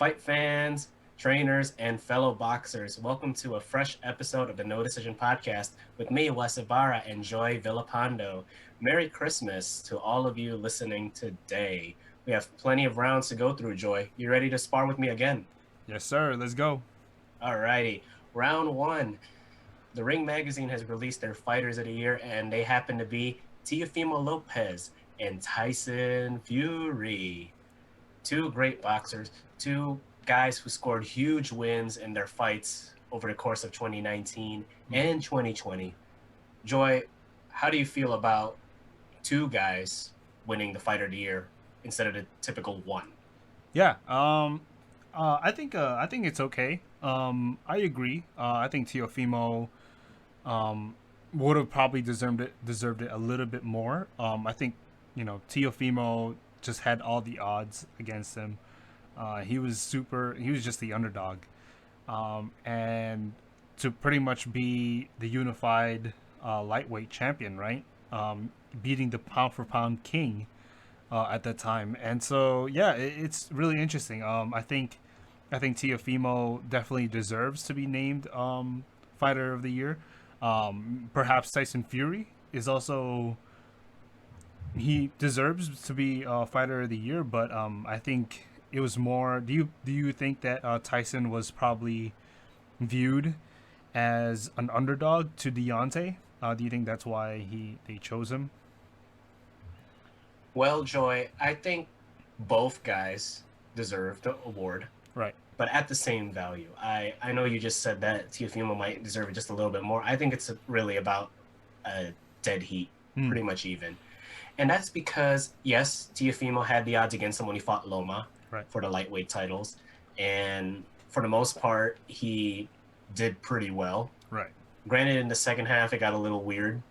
Fight fans, trainers, and fellow boxers, welcome to a fresh episode of the No Decision Podcast with me, Wes Ibarra, and Joy Villapando. Merry Christmas to all of you listening today. We have plenty of rounds to go through, Joy. You ready to spar with me again? Yes, sir. Let's go. Alrighty. Round one. The Ring Magazine has released their Fighters of the Year, and they happen to be Teofimo Lopez and Tyson Fury. Two great boxers, two guys who scored huge wins in their fights over the course of 2019 and 2020. Joy, how do you feel about two guys winning the Fighter of the Year instead of the typical one? Yeah. I think it's okay. I agree. I think Teofimo would have probably deserved it a little bit more. I think Teofimo just had all the odds against him. He was super. He was just the underdog, and to pretty much be the unified lightweight champion, right? Beating the pound for pound king at that time. And so yeah, it's really interesting. I think Tiafimo definitely deserves to be named fighter of the year. Perhaps Tyson Fury is also, he deserves to be fighter of the year, but I think it was more. Do you think that Tyson was probably viewed as an underdog to Deontay? Do you think that's why they chose him? Well, Joy, I think both guys deserve the award, Right. but at the same value. I know you just said that Teofimo might deserve it just a little bit more. I think it's really about a dead heat, Mm, pretty much even. And that's because, yes, Teofimo had the odds against him when he fought Loma right. for the lightweight titles. And for the most part, he did pretty well. Right. Granted, in the second half, it got a little weird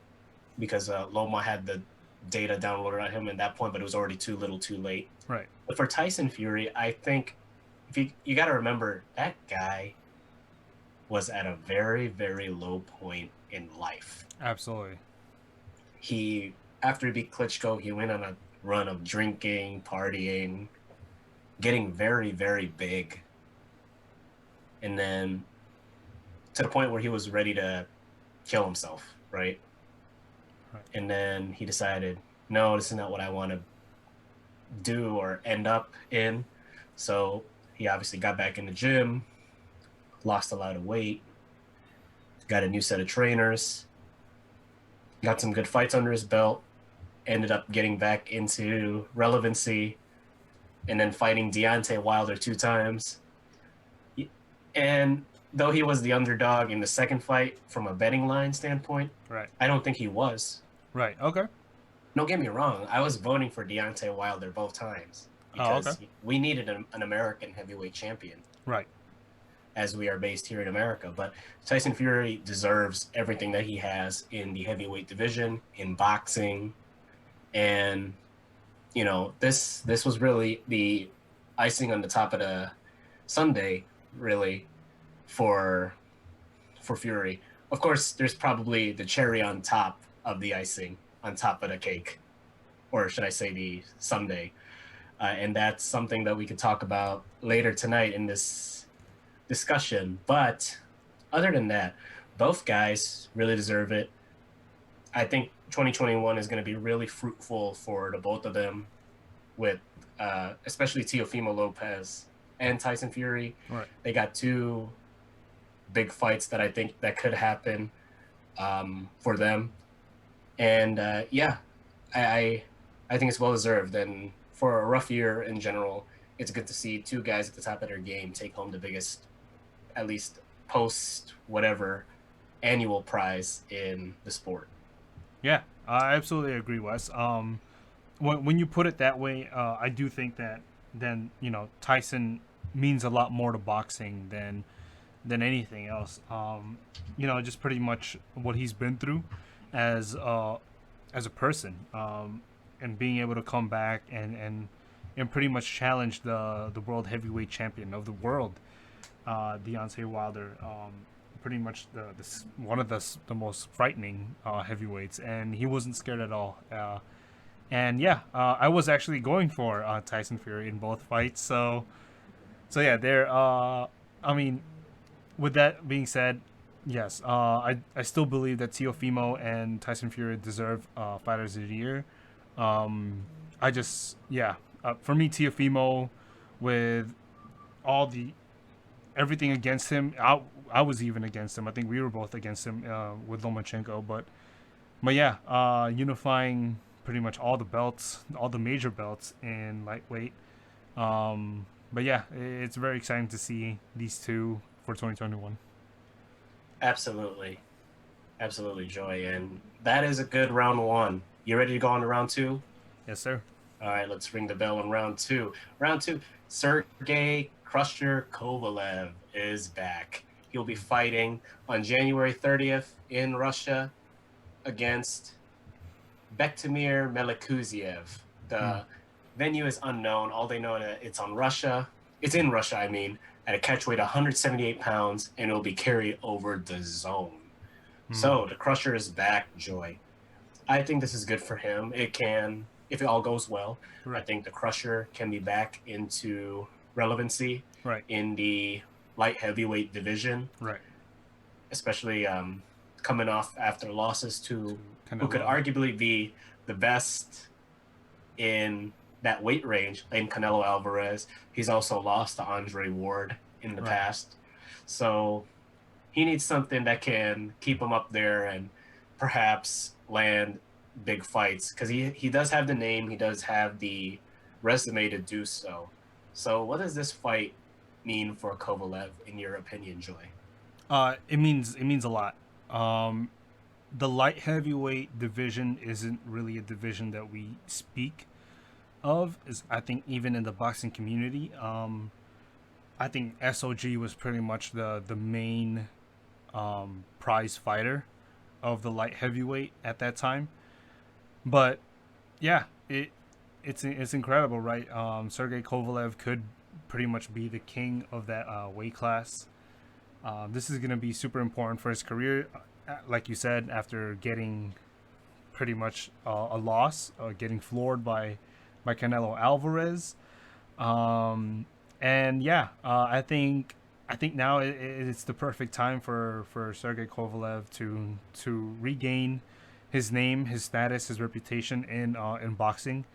because Loma had the data downloaded on him at that point, but it was already too little too late. Right. But for Tyson Fury, I think if you got to remember that guy was at a very, very low point in life. Absolutely. He, after he beat Klitschko, he went on a run of drinking, partying, getting very, very big. And then to the point where he was ready to kill himself, right? Right. And then he decided, no, this is not what I want to do or end up in. So he obviously got back in the gym, lost a lot of weight, got a new set of trainers, got some good fights under his belt, ended up getting back into relevancy, and then fighting Deontay Wilder two times. And though he was the underdog in the second fight from a betting line standpoint, Right. I don't think he was. Right. Okay. Don't get me wrong, I was voting for Deontay Wilder both times Oh, okay. because we needed an American heavyweight champion Right. as we are based here in America. But Tyson Fury deserves everything that he has in the heavyweight division, in boxing, and this was really the icing on the top of the Sunday, really, for Fury. Of course, there's probably the cherry on top of the icing on top of the cake, or should I say the sundae. And that's something that we could talk about later tonight in this discussion. But other than that, both guys really deserve it. I think 2021 is going to be really fruitful for the both of them, with especially Teofimo Lopez and Tyson Fury. Right. They got two big fights that I think that could happen for them. And yeah, I I think it's well deserved. And for a rough year in general, it's good to see two guys at the top of their game take home the biggest, at least post whatever annual prize in the sport. Yeah, I absolutely agree, Wes. When you put it that way, I do think that then Tyson means a lot more to boxing than anything else. Just pretty much what he's been through as as a person, and being able to come back and pretty much challenge the world heavyweight champion of the world, Deontay Wilder. Pretty much one of the most frightening heavyweights, and he wasn't scared at all. And yeah, I was actually going for Tyson Fury in both fights, so So yeah, there. I mean, with that being said, yes, I still believe that Teofimo and Tyson Fury deserve Fighters of the Year. Um, I just yeah, for me Teofimo, with all the everything against him, I was even against him. I think we were both against him with Lomachenko, but yeah, unifying pretty much all the belts, all the major belts in lightweight. But yeah, it's very exciting to see these two for 2021. Absolutely. Absolutely, Joy. And that is a good round one. You ready to go on to round two? Yes, sir. All right, let's ring the bell in round two. Round two, Sergey Crusher Kovalev is back. He'll be fighting on January 30th in Russia against Bektamir Melikuziev. Mm, The venue is unknown. All they know is that it's on Russia. It's in Russia, I mean, at a catch weight 178 pounds, and it'll be carried over the zone. mm, So the Crusher is back, Joy. I think this is good for him. It can, if it all goes well, I right, think the Crusher can be back into relevancy right, in the light heavyweight division, right. especially coming off after losses To to who could Canelo. arguably be the best in that weight range in Canelo Alvarez. He's also lost to Andre Ward in the Right. past. So he needs something that can keep him up there and perhaps land big fights because he does have the name, he does have the resume to do so. So, what does this fight mean for Kovalev, in your opinion, Joy? It means a lot. Um, the light heavyweight division isn't really a division that we speak of. Is I think even in the boxing community, I think SOG was pretty much the main prize fighter of the light heavyweight at that time. But yeah, it's incredible, right? Sergey Kovalev could pretty much be the king of that weight class. This is going to be super important for his career. Like you said, after getting pretty much a loss, getting floored by Canelo Alvarez, um, and yeah, I think now it's the perfect time for Sergey Kovalev to regain his name, his status, his reputation in boxing.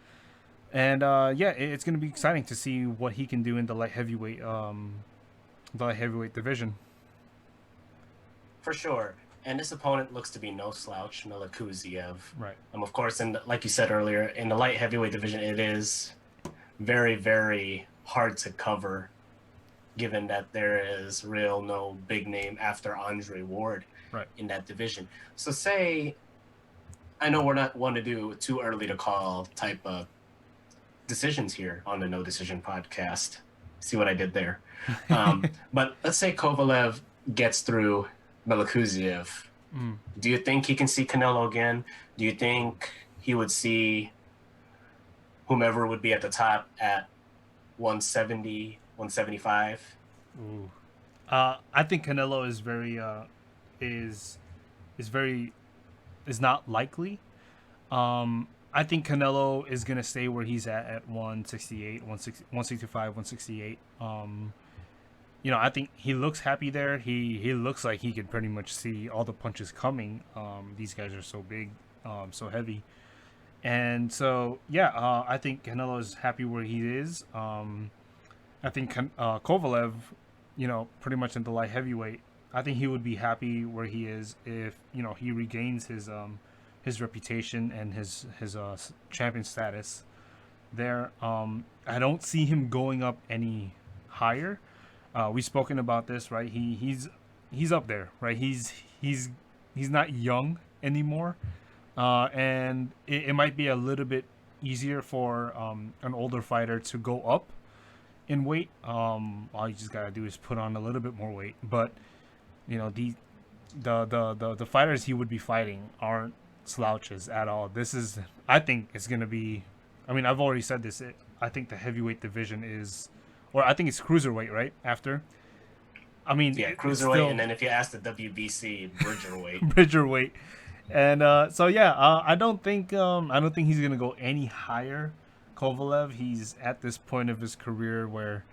And yeah, it's going to be exciting to see what he can do in the light heavyweight division. For sure. And this opponent looks to be no slouch, Milikuziev. Right. Of course, like you said earlier, in the light heavyweight division, it is very, very hard to cover, given that there is real no big name after Andre Ward Right. in that division. So, say, I know we're not one to do too early to call type of decisions here on the No Decision podcast. See what I did there? But let's say Kovalev gets through Melikuziev. Mm. Do you think he can see Canelo again? Do you think he would see whomever would be at the top at 170, 175? Ooh. I think Canelo is is very is not likely. I think Canelo is gonna stay where he's at 168, 165, 168. I think he looks happy there. He looks like he could pretty much see all the punches coming. These guys are so big, so heavy, and so yeah, I think Canelo is happy where he is. I think Kovalev, pretty much in the light heavyweight, I think he would be happy where he is if he regains his reputation and his champion status there. I don't see him going up any higher. We've spoken about this, right? He's up there, right? He's not young anymore, and it might be a little bit easier for an older fighter to go up in weight. All you just gotta do is put on a little bit more weight. But the fighters he would be fighting aren't slouches at all. I think it's gonna be. I mean, I've already said this. I think the heavyweight division is, or I think it's cruiserweight, right? After, I mean, Yeah, it's cruiserweight, still and then if you ask the WBC, Bridgerweight. Bridger weight, and so yeah, I don't think he's gonna go any higher. Kovalev, he's at this point of his career where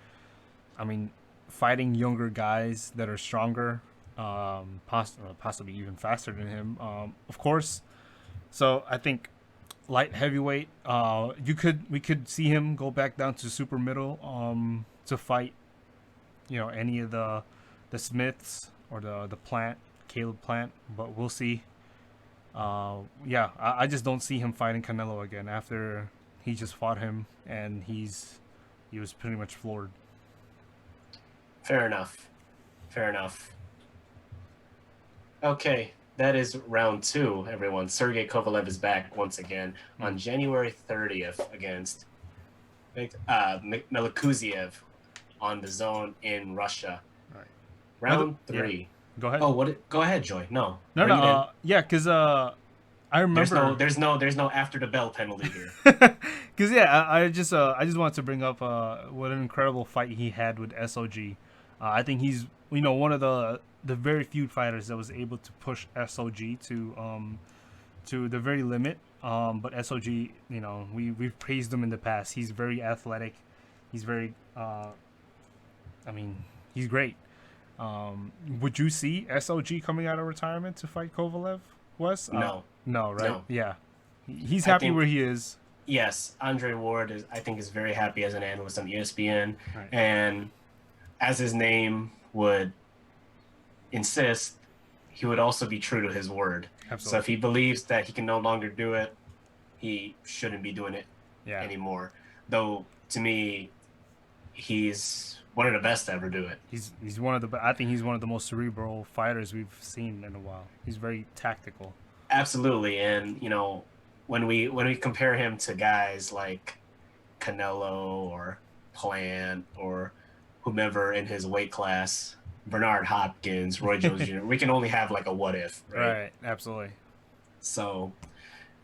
I mean, fighting younger guys that are stronger, possibly even faster than him. Of course. So I think light heavyweight. We could see him go back down to super middle. To fight, any of the Smiths or the Plant, Caleb Plant. But we'll see. Yeah, I just don't see him fighting Canelo again after he just fought him and he was pretty much floored. Fair enough. Fair enough. Okay, that is round two, everyone. Sergey Kovalev is back once again Mm. on January 30th against Melikuziev on the zone in Russia. All right. Round Yeah. three. Go ahead. Oh, what? Go ahead, Joy. No, No, no. bring it in. Yeah, cause I There's no, remember. there's no, there's no after the bell penalty here. Cause yeah, I just wanted to bring up what an incredible fight he had with SOG. I think he's one of the very few fighters that was able to push SOG to the very limit. But SOG, we've praised him in the past. He's very athletic. He's very I mean, he's great. Would you see SOG coming out of retirement to fight Kovalev? Wes? No, No, right? no. Yeah, he's I happy where think he is. yes, Andre Ward is. I think is very happy as an analyst on ESPN, Right. and as his name would insist, he would also be true to his word. So Absolutely. if he believes that he can no longer do it, he shouldn't be doing it Yeah. anymore. Though to me, he's one of the best to ever do it. He's one of the. I think he's one of the most cerebral fighters we've seen in a while. He's very tactical. Absolutely, and when we compare him to guys like Canelo or Plant or whomever in his weight class, Bernard Hopkins, Roy Jones Jr., we can only have like a what if, right? Right. Absolutely. So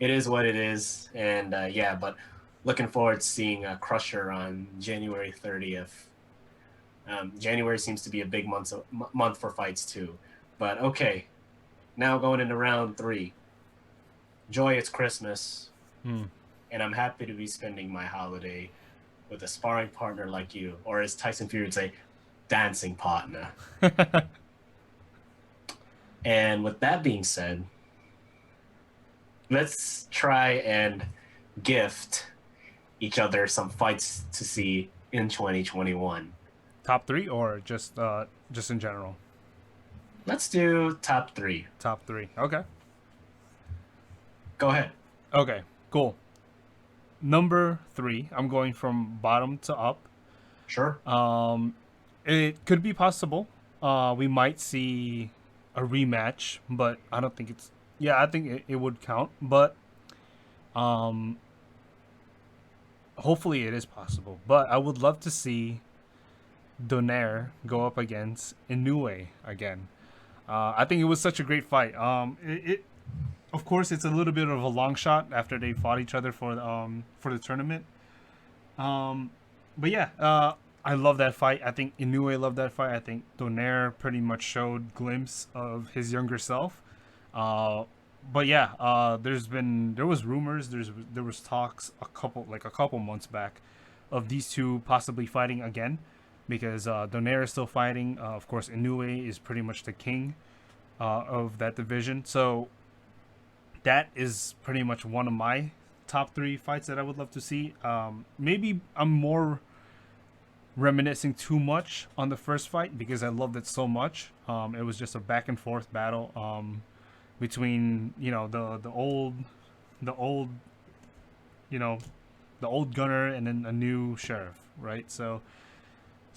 it is what it is, and yeah, but looking forward to seeing Crusher on January 30th. January seems to be a big month for fights too. But okay, now going into round three. Joy, it's Christmas, Hmm. and I'm happy to be spending my holiday with a sparring partner like you, or as Tyson Fury would say, dancing partner. And with that being said, let's try and gift each other some fights to see in 2021. Top three or just in general? Let's do top three. Top three. Okay. Go ahead. Okay. Cool. Number three. I'm going from bottom to up. Sure. It could be possible. We might see a rematch, but I don't think it's. Yeah, I think it would count, but um, hopefully it is possible. But I would love to see Donaire go up against Inoue again. I think it was such a great fight. Of course, it's a little bit of a long shot after they fought each other for the tournament. Um, but yeah, I love that fight. I think Inoue loved that fight. I think Donaire pretty much showed glimpse of his younger self. Uh, but yeah, there was rumors, there was talks a couple months back of these two possibly fighting again because Donaire is still fighting. Of course, Inoue is pretty much the king of that division. So that is pretty much one of my top three fights that I would love to see. Maybe I'm more reminiscing too much on the first fight because I loved it so much. It was just a back and forth battle between the old you know the old gunner and then a new sheriff, right? So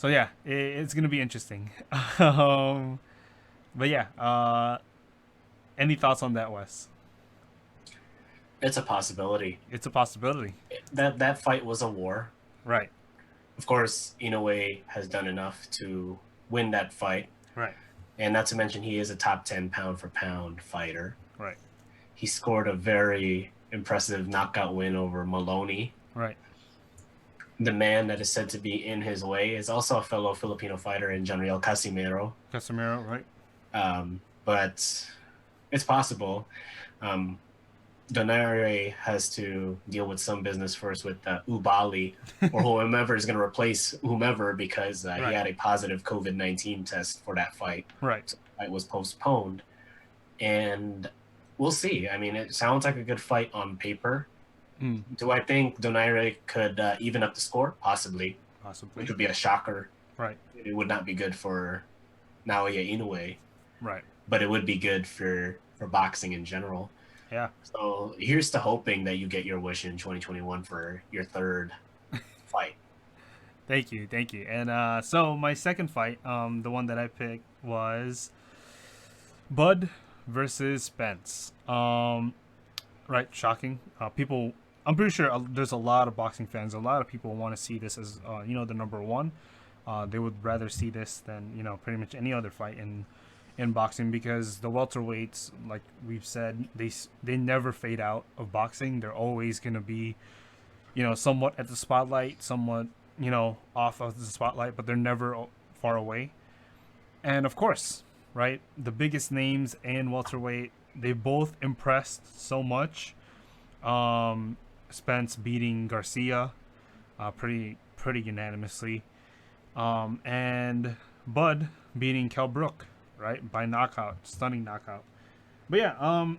yeah, it's gonna be interesting. um, but yeah, any thoughts on that, Wes? It's a possibility. It's a possibility, That fight was a war. right? Of course, Inoue has done enough to win that fight, Right, and not to mention he is a top 10 pound for pound fighter. right, He scored a very impressive knockout win over Maloney. right. The man that is said to be in his way is also a fellow Filipino fighter in Janriel Casimiro. Casemiro, right? But it's possible. Um, Donaire has to deal with some business first with Ubali or whomever is going to replace whomever because he Right. had a positive COVID-19 test for that fight. Right. So the fight was postponed. And we'll see. I mean, it sounds like a good fight on paper. Mm, Do I think Donaire could even up the score? Possibly, which possibly. would be a shocker. Right. It would not be good for Naoya Inoue, Right. but it would be good for boxing in general. Yeah. So here's to hoping that you get your wish in 2021 for your third fight. Thank you. Thank you. And so my second fight, the one that I picked was Bud versus Spence. Right. Shocking. People. I'm pretty sure there's a lot of boxing fans. A lot of people want to see this as the number one. They would rather see this than pretty much any other fight in boxing because the welterweights, like we've said, they never fade out of boxing. They're always gonna be somewhat at the spotlight, somewhat off of the spotlight, but they're never far away. And of course, right, the biggest names in welterweight, they both impressed so much. Spence beating Garcia, pretty unanimously, and Bud beating Kell Brook, right, by knockout, stunning knockout. But yeah,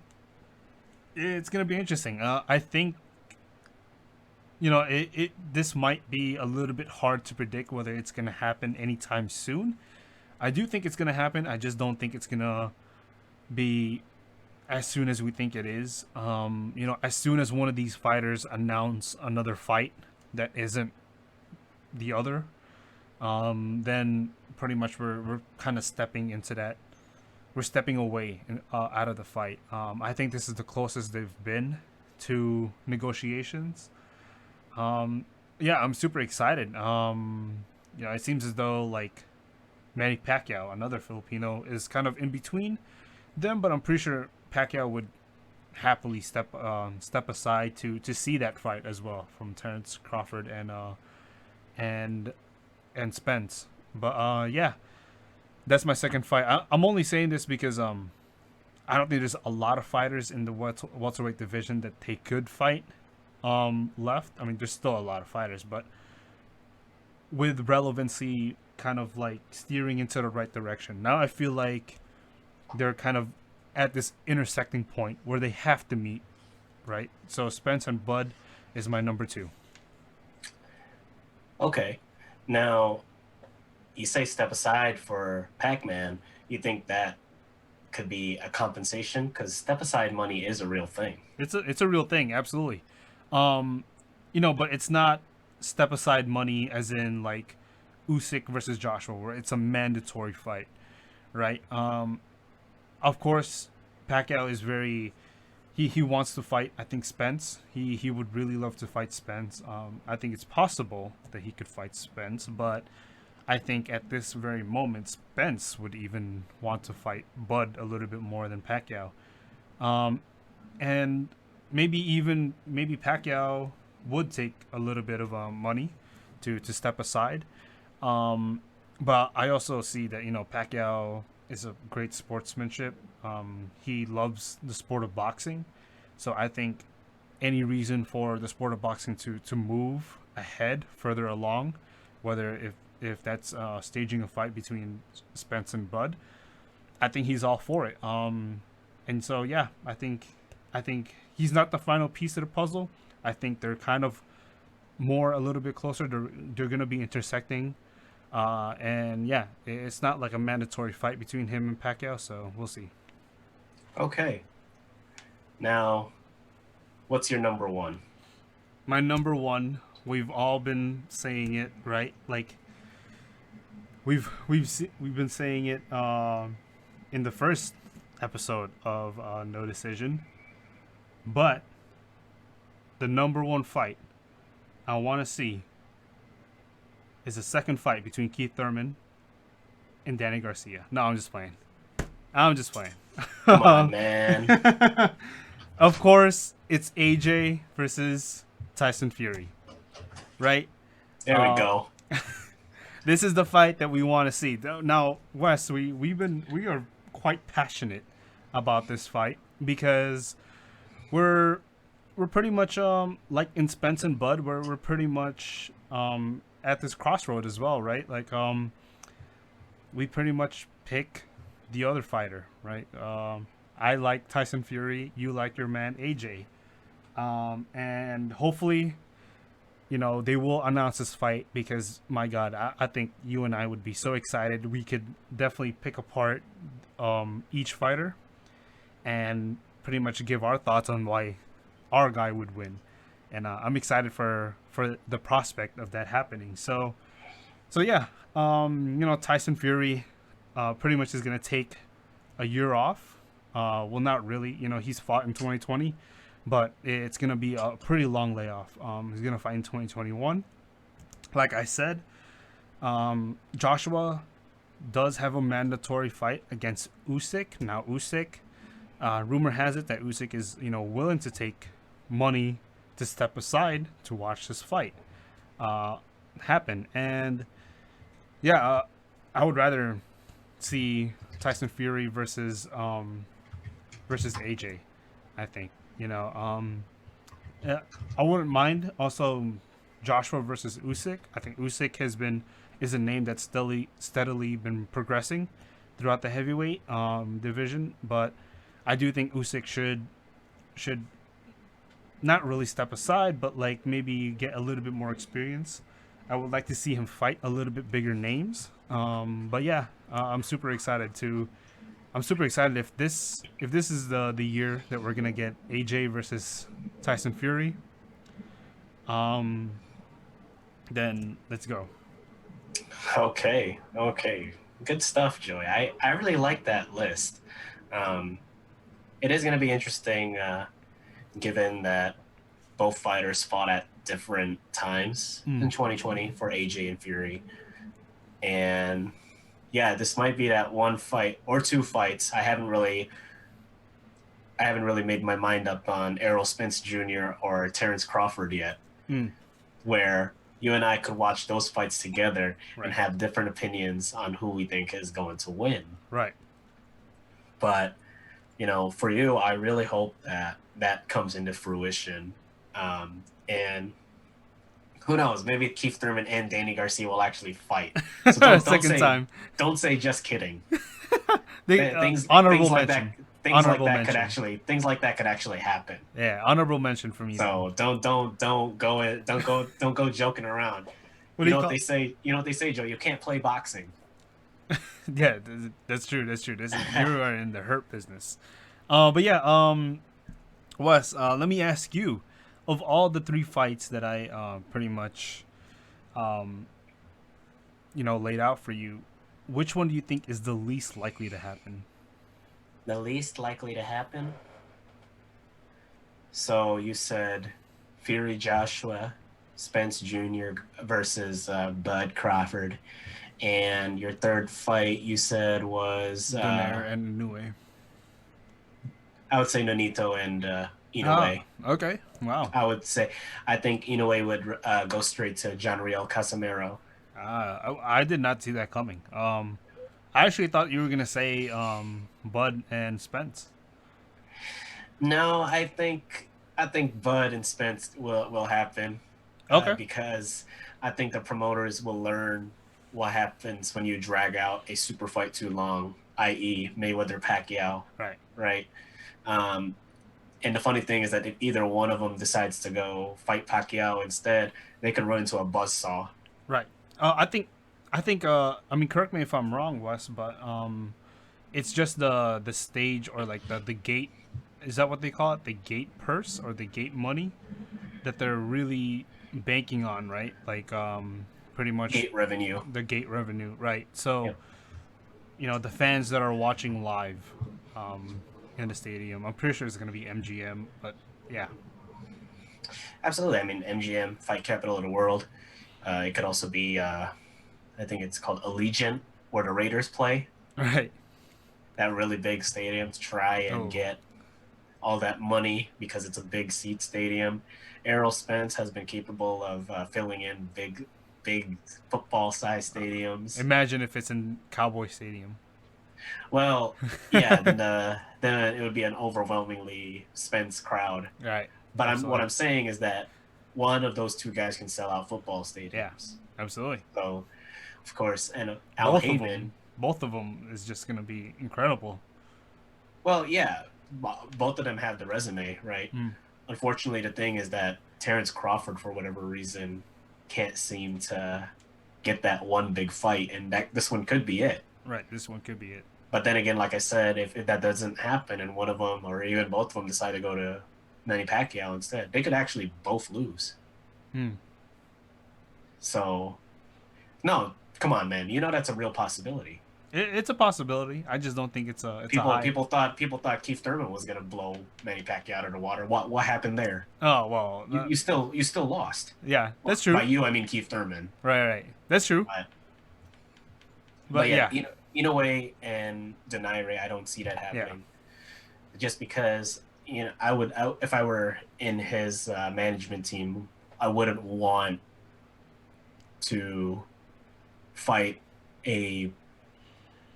it's gonna be interesting. I think this might be a little bit hard to predict whether it's gonna happen anytime soon. I do think it's gonna happen. I just don't think it's gonna be as soon as we think it is. As soon as one of these fighters announce another fight that isn't the other, then pretty much we're kind of stepping into that. We're stepping away out of the fight. I think this is the closest they've been to negotiations. Yeah, I'm super excited. It seems as though like Manny Pacquiao, another Filipino, is kind of in between them, but I'm pretty sure Pacquiao would happily step aside to see that fight as well from Terrence Crawford and Spence. But yeah, that's my second fight. I'm only saying this because I don't think there's a lot of fighters in the welterweight division that they could fight left. I mean, there's still a lot of fighters, but with relevancy kind of like steering into the right direction. Now I feel like they're kind of at this intersecting point where they have to meet, right? So Spence and Bud is my number two. Okay. Now, you say step aside for Pac-Man. You think that could be a compensation? Because step aside money is a real thing. It's a real thing, absolutely. Um, but it's not step aside money as in like Usyk versus Joshua, where it's a mandatory fight, right? Of course, Pacquiao is very he wants to fight. I think Spence. He would really love to fight Spence. I think it's possible that he could fight Spence, but I think at this very moment, Spence would even want to fight Bud a little bit more than Pacquiao. Um, and maybe Pacquiao would take a little bit of money to step aside. Um, but I also see that Pacquiao is a great sportsmanship. He loves the sport of boxing, so I think any reason for the sport of boxing to move ahead further along, whether if that's staging a fight between Spence and Bud, I think he's all for it. And so yeah, I think he's not the final piece of the puzzle. I think they're kind of more a little bit closer. They're gonna be intersecting. And yeah, it's not like a mandatory fight between him and Pacquiao, so we'll see. Okay. Now, what's your number one? My number one, we've all been saying it, right? Like we've been saying it in the first episode of No Decision, but the number one fight I want to see is a second fight between Keith Thurman and Danny Garcia. No, I'm just playing. I'm just playing. Come on, man. Of course, it's AJ versus Tyson Fury, right? There we go. This is the fight that we want to see. Now, Wes, we are quite passionate about this fight because we're we're pretty much like in Spence and Bud, we're pretty much at this crossroad as well, right? Like we pretty much pick the other fighter, right? I like Tyson Fury, you like your man AJ, and hopefully, you know, they will announce this fight because my God, I think you and I would be so excited. We could definitely pick apart each fighter and pretty much give our thoughts on why our guy would win, and I'm excited for the prospect of that happening. So yeah, you know, Tyson Fury pretty much is gonna take a year off. Well, not really. You know, he's fought in 2020, but it's gonna be a pretty long layoff. He's gonna fight in 2021. Like I said, Joshua does have a mandatory fight against Usyk. Now Usyk, rumor has it that Usyk is, you know, willing to take money to step aside to watch this fight uh, happen. And yeah, I would rather see Tyson Fury versus AJ. I think, you know, yeah, I wouldn't mind also Joshua versus Usyk. I think Usyk is a name that's steadily been progressing throughout the heavyweight division, but I do think Usyk should not really step aside, but like maybe get a little bit more experience. I would like to see him fight a little bit bigger names. But yeah, I'm super excited to. I'm super excited if this is the year that we're gonna get AJ versus Tyson Fury. Um, then let's go. Okay, okay, good stuff, Joey. I really like that list. Um, it is going to be interesting, given that both fighters fought at different times in Mm, 2020 for AJ and Fury, and yeah, this might be that one fight or two fights. I haven't really made my mind up on Errol Spence Jr. or Terrence Crawford yet, mm, where you and I could watch those fights together and right, have different opinions on who we think is going to win. right. But for you, I really hope that that comes into fruition. And who knows? Maybe Keith Thurman and Danny Garcia will actually fight. So Second time. don't say just kidding. They Things like that honorable mention. things like that could actually happen. Yeah, honorable mention for me then. So don't go joking around. What do you call? You know what they say, Joe. You can't play boxing. Yeah, that's true. That's true. You are in the hurt business. But yeah, Wes, let me ask you, of all the three fights that I pretty much, um, you know, laid out for you, which one do you think is the least likely to happen? The least likely to happen. So you said Fury Joshua, Spence Jr. versus Bud Crawford, and your third fight you said was Donaire and Inoue. I would say Nonito and Ah, Inoue. okay. Wow. I think Inoue would go straight to John Riel Casamero. I did not see that coming. I actually thought you were gonna say Bud and Spence. No, I think Bud and Spence will happen Okay. because I think the promoters will learn what happens when you drag out a super fight too long, i.e., Mayweather Pacquiao, Right. right? Um, and the funny thing is that if either one of them decides to go fight Pacquiao instead, they could run into a buzzsaw. Right. I think. I mean, correct me if I'm wrong, Wes, but it's just the stage or like the gate. Is that what they call it? The gate purse or the gate money that they're really banking on, right? Like pretty much Gate revenue. the gate revenue, right? So Yep. you know the fans that are watching live in the stadium. I'm pretty sure it's gonna be MGM, but yeah, Absolutely. I mean, MGM, fight capital of the world. It could also be, I think it's called Allegiant, where the Raiders play. right. That really big stadium to try and Oh, get all that money because it's a big seat stadium. Errol Spence has been capable of filling in big football size stadiums. imagine if it's in Cowboy Stadium. Well, yeah, then it would be an overwhelmingly Spence crowd. Right. But what Absolutely. I'm saying is that one of those two guys can sell out football Yeah. stadiums. Absolutely. So, of course, and Al Both of them. Haven. Both of them is just gonna be incredible. Well, yeah, both of them have the resume, right? Mm. Unfortunately, the thing is that Terrence Crawford, for whatever reason, can't seem to get that one big fight, and that this one could be it. Right. This one could be it. But then again, like I said, if that doesn't happen and one of them or even both of them decide to go to Manny Pacquiao instead, they could actually both lose. Mm. So, no, come on, man. You know that's a real possibility. It's a possibility. I just don't think it's a high. People thought Keith Thurman was gonna blow Manny Pacquiao out of the water. What happened there? Oh well. You still lost. Yeah, Well, that's by true. you I mean Keith Thurman. Right. Right. That's true. But But yeah, yeah. Inoue and Denaire, I don't see that Yeah. happening. Just because if I were in his management team, I wouldn't want to fight a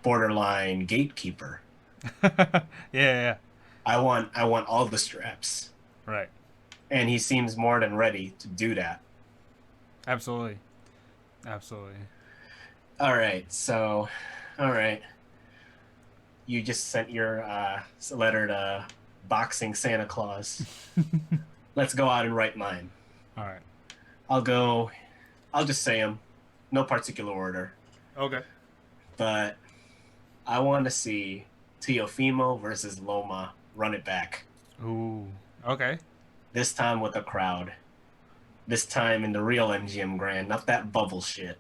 borderline gatekeeper. Yeah. Yeah. I want all the straps, Right. and he seems more than ready to do that. Absolutely. Absolutely. All right, so all right, you just sent your letter to boxing Santa Claus. Let's go out and write mine. All right. I'll go. I'll just say them, no particular order. Okay. But I want to see Teofimo versus Loma run it back. Ooh. Okay. This time with a crowd. This time in the real MGM Grand, not that bubble shit.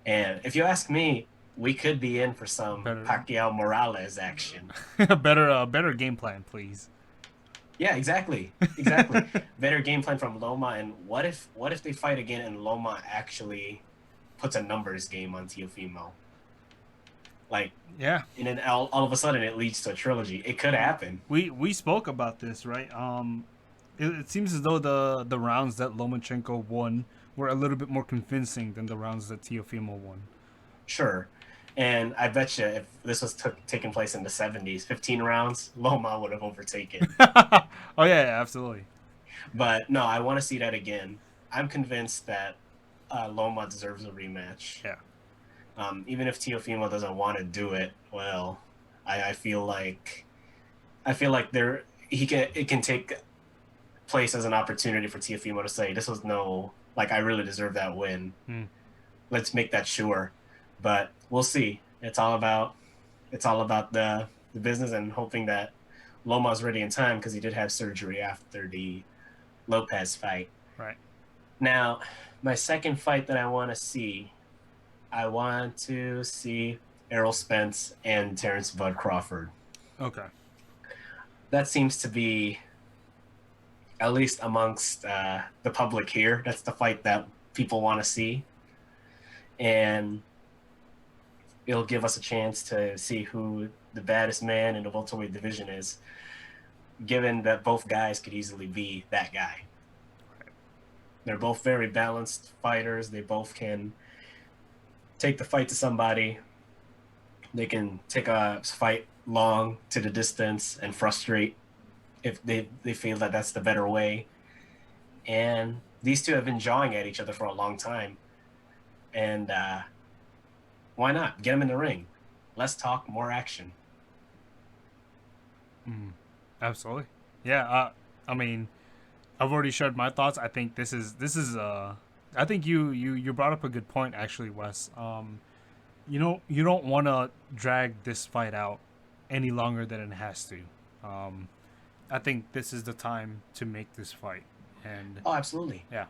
And if you ask me, we could be in for some Better. Pacquiao Morales action. Better game plan, please. Yeah, exactly. Exactly. Better game plan from Loma. And what if they fight again and Loma actually puts a numbers game on Teofimo? Like, Yeah. and then all of a sudden it leads to a trilogy. It could happen. We spoke about this, right? It seems as though the rounds that Lomachenko won were a little bit more convincing than the rounds that Teofimo won. Sure. And I bet you if this was taking place in the 70s, 15 rounds, Loma would have overtaken. Oh yeah, yeah, absolutely. But no, I want to see that again. I'm convinced that Loma deserves a rematch. Yeah. Even if Teofimo doesn't want to do it, well, I I feel like it can take place as an opportunity for Teofimo to say this was no like I really deserve that win. Hmm. Let's make that sure. But we'll see. It's all about the business and hoping that Loma's ready in time because he did have surgery after the Lopez fight. Right. Now, my second fight that I want to see Errol Spence and Terrence Bud Crawford. Okay. That seems to be, at least amongst the public here, that's the fight that people want to see. And it'll give us a chance to see who the baddest man in the welterweight division is, given that both guys could easily be that guy. They're both very balanced fighters. They both can take the fight to somebody. They can take a fight long to the distance and frustrate if they feel that that's the better way. And these two have been jawing at each other for a long time. And why not? Get them in the ring. Less talk, more action. Mm, absolutely. Yeah. I mean, I've already shared my thoughts. I think this is. I think you brought up a good point actually, Wes. You don't want to drag this fight out any longer than it has to. Um, I think this is the time to make this fight. And Oh, absolutely. yeah.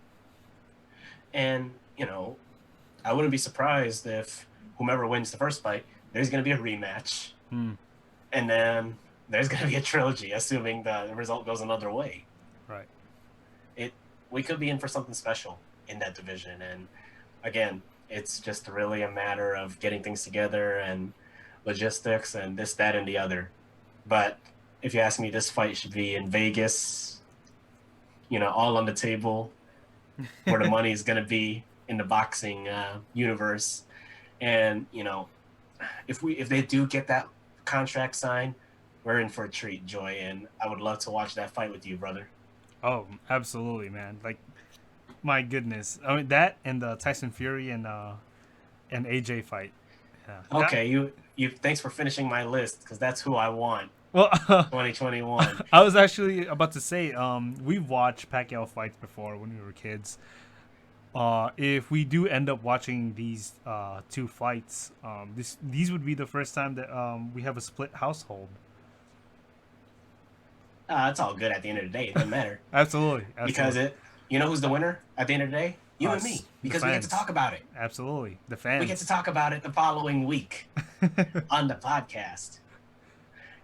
And, I wouldn't be surprised if whomever wins the first fight, there's going to be a rematch. Hmm. And then there's going to be a trilogy, assuming the result goes another way. Right. It We could be in for something special in that division. And again, it's just really a matter of getting things together and logistics and this, that, and the other. But if you ask me, this fight should be in Vegas, all on the table where the money is going to be in the boxing universe. And, if they do get that contract signed, we're in for a treat, Joy, and I would love to watch that fight with you, brother. Oh, absolutely, man. Like my goodness. I mean that and the Tyson Fury and AJ fight. Yeah. Yeah. Okay, you thanks for finishing my list because that's who I want. Well, 2021. I was actually about to say, we've watched Pacquiao fights before when we were kids. If we do end up watching these two fights, these would be the first time that we have a split household. It's all good at the end of the day. It doesn't matter Absolutely, because absolutely. you know who's the winner at the end of the day? You and Us, me, the because we get to fans. talk about it. Absolutely, the We get to fans. talk about it the following week on the podcast.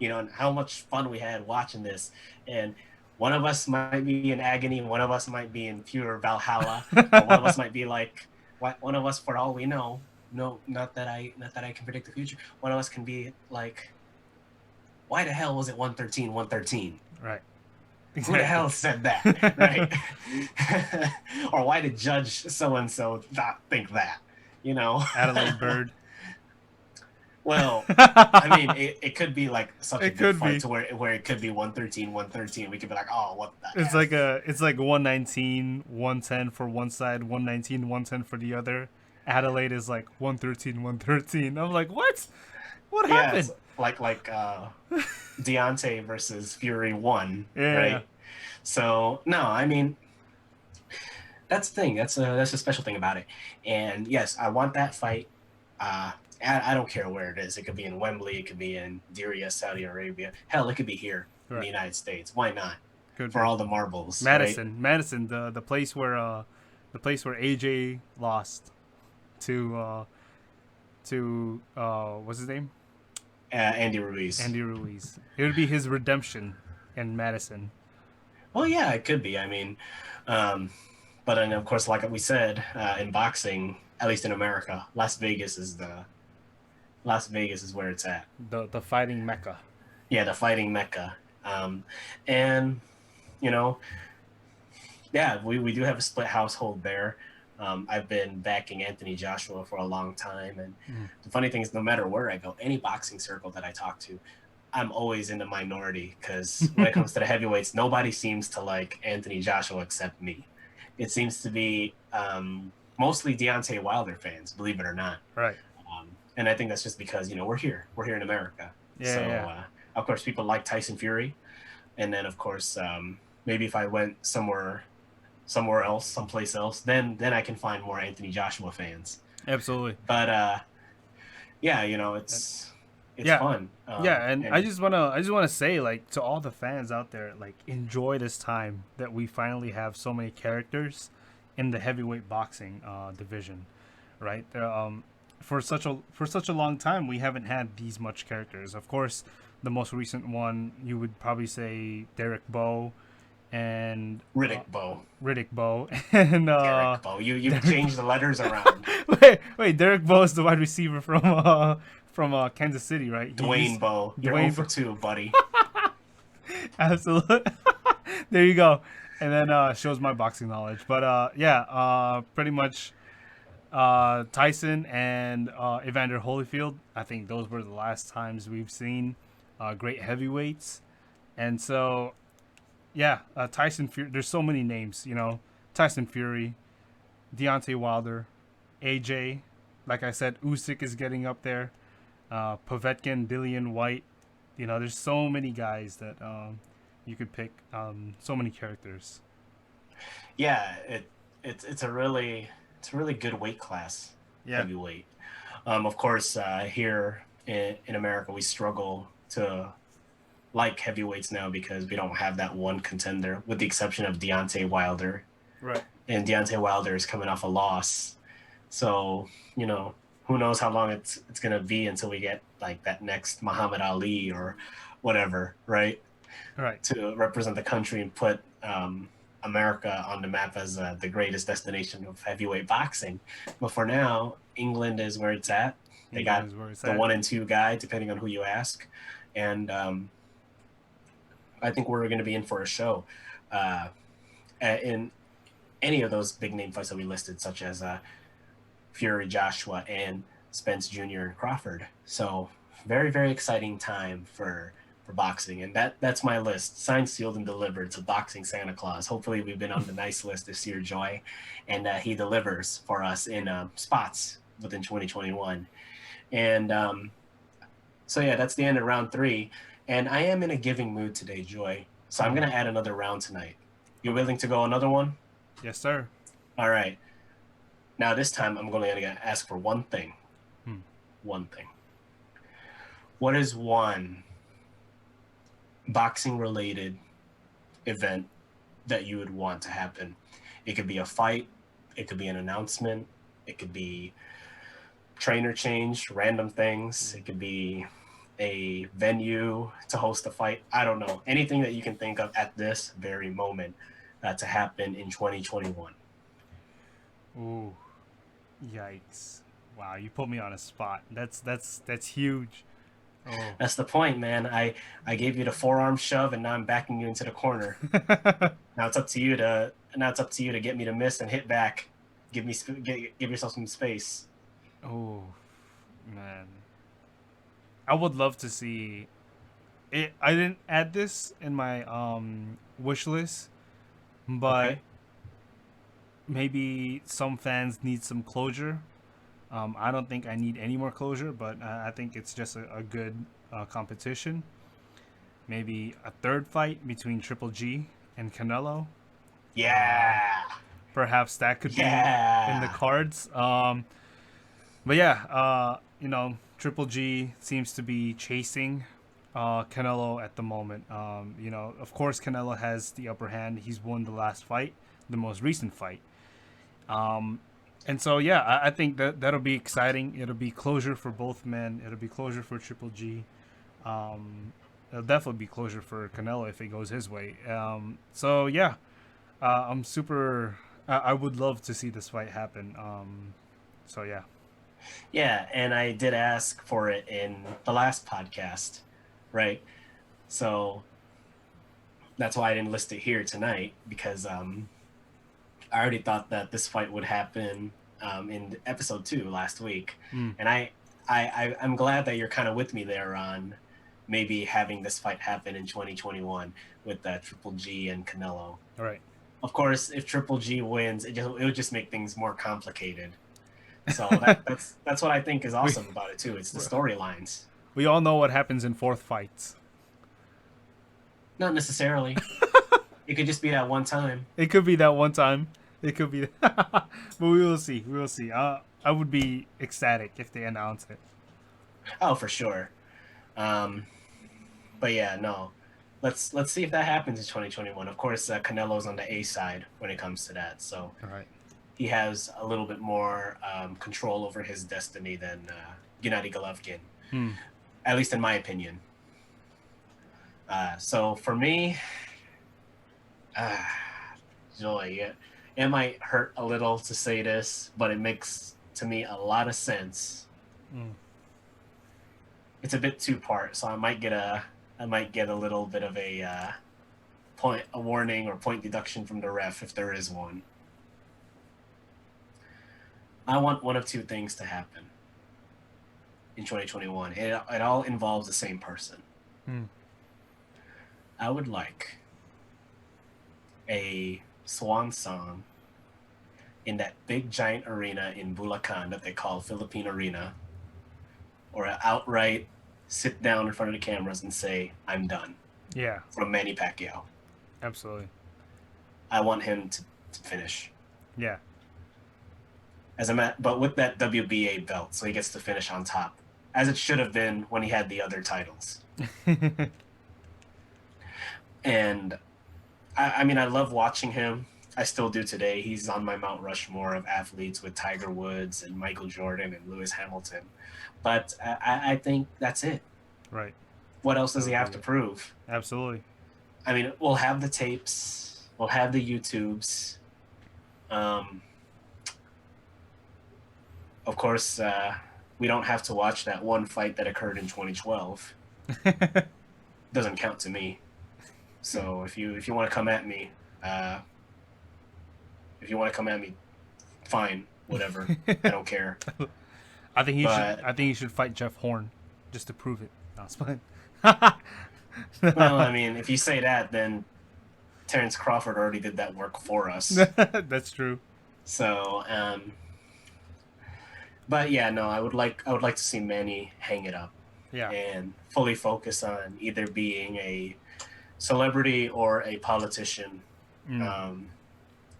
And how much fun we had watching this. And one of us might be in agony, one of us might be in pure Valhalla, or one of us might be like, one of us, for all we know, no, not that I can predict the future. One of us can be like, why the hell was it 113, 113? Right. Who the Exactly. hell said that, right? Or why did Judge so and so not think that? You know, Adelaide Bird. well, I mean, it could be like such a It good could fight be. to where it could be 113, 113. We could be like, oh, what the It's f? it's like 119, 110 for one side, 119, 110 for the other. Adelaide is like 113, 113. I'm like, what? What Yeah, it's happened? like Deontay versus Fury one, Yeah. right? So no, I mean that's the thing. That's a special thing about it. And yes, I want that fight. Uh, I don't care where it is. It could be in Wembley. It could be in Diriyah, Saudi Arabia. Hell, it could be here in the Right. United States. Why not? Could For be. all the marbles, right? Madison, the place where AJ lost to what's his name? Andy Ruiz. Andy Ruiz. It would be his redemption in Madison. Well, yeah, it could be. I mean, um, but then of course, like we said, in boxing, at least in America, Las Vegas is where it's at. The fighting mecca. Yeah, the fighting mecca. And you know, yeah, we do have a split household there. I've been backing Anthony Joshua for a long time, and Mm. the funny thing is, no matter where I go, any boxing circle that I talk to, I'm always in the minority because when it comes to the heavyweights, nobody seems to like Anthony Joshua except me. It seems to be mostly Deontay Wilder fans, believe it or not. Right. And I think that's just because we're here in America. Yeah, So yeah. of course, people like Tyson Fury, and then of course, maybe if I went somewhere else, someplace else, then I can find more Anthony Joshua fans. Absolutely. But yeah, And- it's Yeah. fun. Yeah, and And I just wanna say, like, to all the fans out there, like, enjoy this time that we finally have so many characters in the heavyweight boxing division, right? For such a long time, we haven't had these much characters. Of course, the most recent one you would probably say Derek Bow and Riddick Bowe, Riddick Bowe and Derek Bowe. You've Derek. changed the letters around. Wait, Derek Bowe is the wide receiver from Kansas City, right? He Dwayne used Bowe. You're 0 Dwayne for Bowe. 2, buddy. Absolutely. There you go. And then shows my boxing knowledge. But yeah, pretty much Tyson and Evander Holyfield. I think those were the last times we've seen great heavyweights. And so, yeah, Tyson Fury. There's so many names, you know. Tyson Fury, Deontay Wilder, AJ. Like I said, Usyk is getting up there. Povetkin, Dillian White. You know, there's so many guys that you could pick. So many characters. Yeah, it's a really good weight class, Yeah. heavyweight. Of course, here in America, we struggle to like heavyweights now because we don't have that one contender, with the exception of Deontay Wilder. Right. And Deontay Wilder is coming off a loss, so who knows how long it's gonna be until we get like that next Muhammad Ali or whatever, right? Right. To represent the country and put America on the map as the greatest destination of heavyweight boxing. But for now, England is where it's at. They England got is where it's the at. 1 and 2 guy, depending on who you ask, and I think we're going to be in for a show uh, in any of those big name fights that we listed, such as Fury, Joshua, and Spence Jr. and Crawford. So very, very exciting time for boxing, and that's my list. Signed, sealed, and delivered to Boxing Santa Claus. Hopefully, we've been on the nice list this year, Joy, and he delivers for us in spots within 2021. And so yeah, that's the end of round three. And I am in a giving mood today, Joy. So I'm gonna add another round tonight. You willing to go another one? Yes, sir. All right. Now this time I'm going to ask for one thing. Hmm. One thing. What is one boxing related event that you would want to happen? It could be a fight, it could be an announcement, it could be trainer change, random things, it could be a venue to host a fight. I don't know. Anything that you can think of at this very moment to happen in 2021. Ooh, yikes! Wow, you put me on a spot. That's huge. Oh. That's the point, man. I gave you the forearm shove, and now I'm backing you into the corner. Now it's up to you to get me to miss and hit back. Give yourself some space. Oh, man. I would love to see it. I didn't add this in my wish list, but Okay. maybe some fans need some closure. I don't think I need any more closure, but I think it's just a good competition. Maybe a third fight between Triple G and Canelo. Uh, Yeah. Perhaps that could be in the Yeah. cards. But yeah, Triple G seems to be chasing Canelo at the moment. Of course, Canelo has the upper hand. He's won the last fight, the most recent fight. Um, and so, yeah, I think that'll be exciting. It'll be closure for both men. It'll be closure for Triple G. It'll definitely be closure for Canelo if it goes his way. So, yeah, I'm super. I would love to see this fight happen. So, yeah. Yeah, and I did ask for it in the last podcast, right? So that's why I didn't list it here tonight because I already thought that this fight would happen in episode 2 last week, Mm, and I'm glad that you're kind of with me there on maybe having this fight happen in 2021 with Triple G and Canelo. all right. Of course, if Triple G wins, it would just make things more complicated. So that's what I think is we awesome about it too. It's the storylines. we all know what happens in fourth fights. Not necessarily. It could just be that one time. It could be that one time. It could be, but we will see. We will see. I would be ecstatic if they announce it. Oh, for sure. Um, but yeah, no. Let's see if that happens in 2021. Of course, Canelo's on the A side when it comes to that, so All right. he has a little bit more control over his destiny than Gennady Golovkin, Hmm. at least in my opinion. So for me, uh, Joy, it might hurt a little to say this, but it makes to me a lot of sense. Mm. It's a bit two part, so I might get a little bit of a warning or point deduction from the ref if there is one. I want one of two things to happen in 2021. It all involves the same person. Hmm. I would like a swan song in that big giant arena in Bulacan that they call Philippine Arena, or an outright sit down in front of the cameras and say, "I'm done," Yeah. from Manny Pacquiao. Absolutely. I want him to finish. Yeah. But with that WBA belt, so he gets to finish on top, as it should have been when he had the other titles. And I mean, I love watching him. I still do today. He's on my Mount Rushmore of athletes with Tiger Woods and Michael Jordan and Lewis Hamilton. But I think that's it. Right. What else does he have Totally. to prove? Absolutely. I mean, we'll have the tapes, we'll have the YouTubes. Um, of course, we don't have to watch that one fight that occurred in 2012. Doesn't count to me. So if you want to come at me, if you want to come at me, fine, whatever. I don't care. I think he should. But I think he should fight Jeff Horn just to prove it. No, it's fine. well, I mean, if you say that, then Terrence Crawford already did that work for us. That's true. So, but yeah, no, I would like to see Manny hang it up Yeah. and fully focus on either being a celebrity or a politician, Mm. um,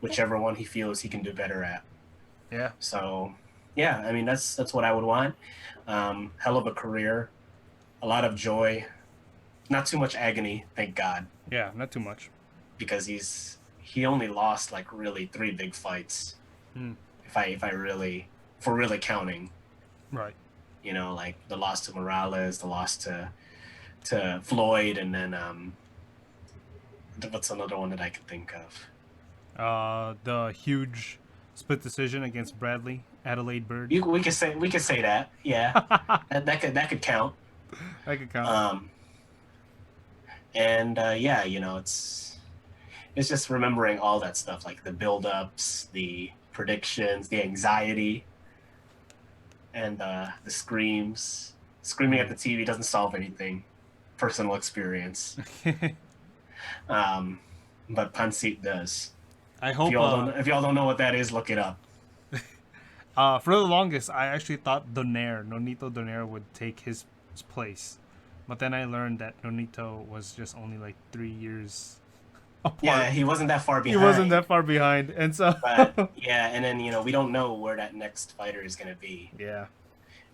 whichever one he feels he can do better at. Yeah. So, yeah, I mean that's what I would want. Hell of a career, a lot of joy, not too much agony, thank God, Yeah. Not too much. because he only lost like really three big fights. Mm. If I really, for really counting, Right. like the loss to Morales, the loss to Floyd, and then what's another one that I could think of? The huge split decision against Bradley Adelaide Bird. We could say that, yeah, That that could count. could count. Um, and yeah, it's just remembering all that stuff, like the build-ups, the predictions, the anxiety, and the screams. Screaming at the TV doesn't solve anything. Personal experience. Um, but Pansit does. I If hope. y'all don't, if y'all don't know what that is, look it up. For the longest, I actually thought Nonito Donaire, would take his place, but then I learned that Nonito was just only like 3 years apart. Yeah, he wasn't that far He behind. wasn't that far behind, and so But yeah, and then we don't know where that next fighter is going to be. yeah,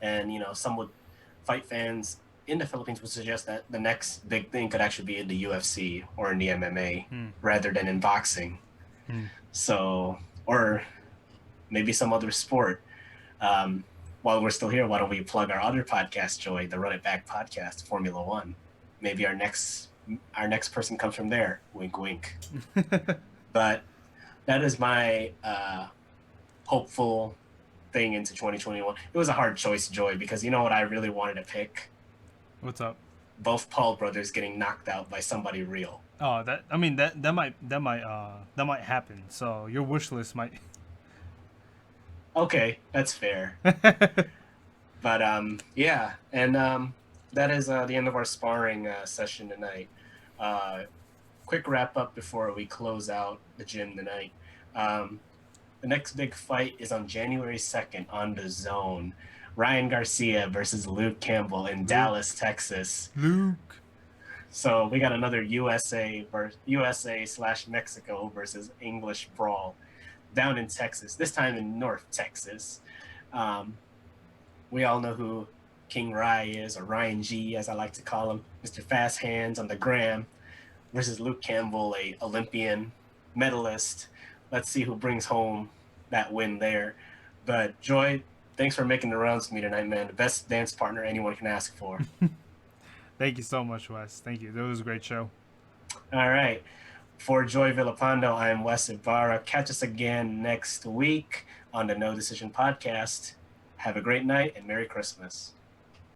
And some would fight fans in the Philippines would suggest that the next big thing could actually be in the UFC or in the MMA rather than in boxing. So, or maybe some other sport. While we're still here, why don't we plug our other podcast, Joy, the Run It Back podcast, Formula One? Maybe our next person comes from there. Wink, wink. But that is my hopeful thing into 2021. It was a hard choice, Joy, because you know what I really wanted to pick? What's up? Both Paul brothers getting knocked out by somebody real. Oh, that might happen. So your wish list might. Okay, that's fair. But yeah, and that is the end of our sparring session tonight. Quick wrap up before we close out the gym tonight. The next big fight is on January 2nd on the Zone. Ryan Garcia versus Luke Campbell in Dallas, Texas. Luke. So we got another USA/Mexico versus English brawl down in Texas. This time in North Texas. We all know who King Rye is, or Ryan G, as I like to call him, Mr. Fast Hands on the gram, versus Luke Campbell, a Olympian medalist. Let's see who brings home that win there. But Joy, thanks for making the rounds with me tonight, man. The best dance partner anyone can ask for. Thank you so much, Wes. Thank you. That was a great show. All right. For Joy Villapando, I am Wes Ibarra. Catch us again next week on the No Decision Podcast. Have a great night and Merry Christmas.